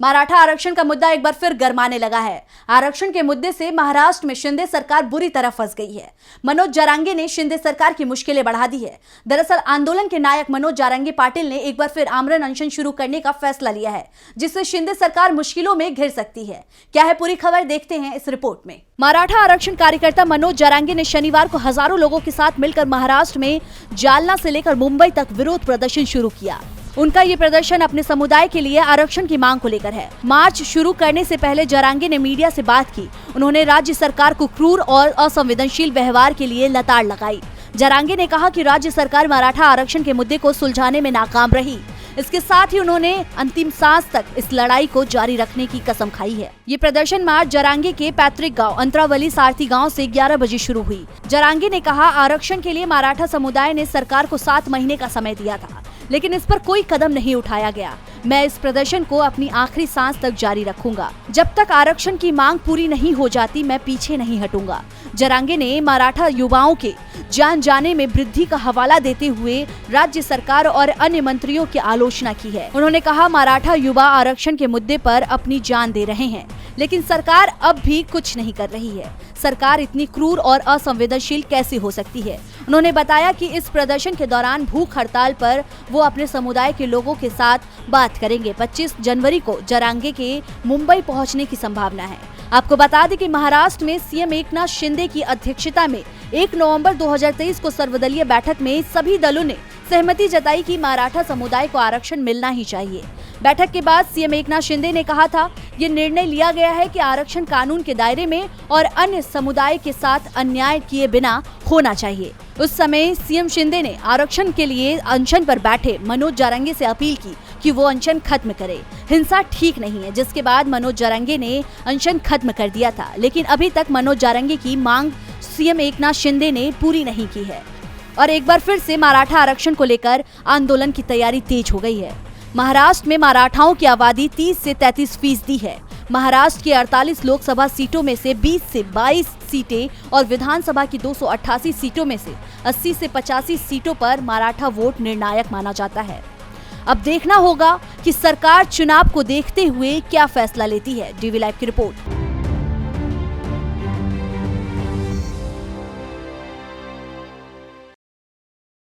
मराठा आरक्षण का मुद्दा एक बार फिर गरमाने लगा है। आरक्षण के मुद्दे से महाराष्ट्र में शिंदे सरकार बुरी तरह फंस गई है। मनोज जरांगे ने शिंदे सरकार की मुश्किलें बढ़ा दी है। दरअसल आंदोलन के नायक मनोज जरांगे पाटिल ने एक बार फिर आमरण अनशन शुरू करने का फैसला लिया है, जिससे शिंदे सरकार मुश्किलों में घिर सकती है। क्या है पूरी खबर, देखते हैं इस रिपोर्ट में। मराठा आरक्षण कार्यकर्ता मनोज जरांगे ने शनिवार को हजारों लोगों के साथ मिलकर महाराष्ट्र में जालना से लेकर मुंबई तक विरोध प्रदर्शन शुरू किया। उनका ये प्रदर्शन अपने समुदाय के लिए आरक्षण की मांग को लेकर है। मार्च शुरू करने से पहले जरांगे ने मीडिया से बात की। उन्होंने राज्य सरकार को क्रूर और असंवेदनशील व्यवहार के लिए लताड़ लगाई। जरांगे ने कहा कि राज्य सरकार मराठा आरक्षण के मुद्दे को सुलझाने में नाकाम रही। इसके साथ ही उन्होंने अंतिम सांस तक इस लड़ाई को जारी रखने की कसम खाई है। ये प्रदर्शन मार्च जरांगे के पैतृक गांव अंतरावली सारथी गांव से 11 बजे शुरू हुई। जरांगे ने कहा, आरक्षण के लिए मराठा समुदाय ने सरकार को 7 महीने का समय दिया था, लेकिन इस पर कोई कदम नहीं उठाया गया। मैं इस प्रदर्शन को अपनी आखिरी सांस तक जारी रखूंगा। जब तक आरक्षण की मांग पूरी नहीं हो जाती, मैं पीछे नहीं हटूंगा। जरांगे ने मराठा युवाओं के जान जाने में वृद्धि का हवाला देते हुए राज्य सरकार और अन्य मंत्रियों की आलोचना की है। उन्होंने कहा, मराठा युवा आरक्षण के मुद्दे पर अपनी जान दे रहे हैं, लेकिन सरकार अब भी कुछ नहीं कर रही है। सरकार इतनी क्रूर और असंवेदनशील कैसे हो सकती है? उन्होंने बताया कि इस प्रदर्शन के दौरान भूख हड़ताल पर वो अपने समुदाय के लोगों के साथ बात करेंगे। 25 जनवरी को जरांगे के मुंबई पहुंचने की संभावना है। आपको बता दें कि महाराष्ट्र में सीएम एकनाथ शिंदे की अध्यक्षता में 1 नवंबर 2023 को सर्वदलीय बैठक में सभी दलों ने सहमति जताई कि मराठा समुदाय को आरक्षण मिलना ही चाहिए। बैठक के बाद सीएम एकनाथ शिंदे ने कहा था, ये निर्णय लिया गया है कि आरक्षण कानून के दायरे में और अन्य समुदाय के साथ अन्याय किए बिना होना चाहिए। उस समय सीएम शिंदे ने आरक्षण के लिए अनशन पर बैठे मनोज जरांगे से अपील की कि वो अनशन खत्म करे। हिंसा ठीक नहीं है, जिसके बाद मनोज जरांगे ने अनशन खत्म कर दिया था, लेकिन अभी तक मनोज जरांगे की मांग सीएम एकनाथ शिंदे ने पूरी नहीं की है और एक बार फिर से मराठा आरक्षण को लेकर आंदोलन की तैयारी तेज हो गई है। महाराष्ट्र में मराठाओं की आबादी 30 से 33% है। महाराष्ट्र की 48 लोकसभा सीटों में से 20 से 22 सीटें और विधानसभा की 288 सीटों में से 80 से 85 सीटों पर मराठा वोट निर्णायक माना जाता है। अब देखना होगा कि सरकार चुनाव को देखते हुए क्या फैसला लेती है। डीवी लाइव की रिपोर्ट।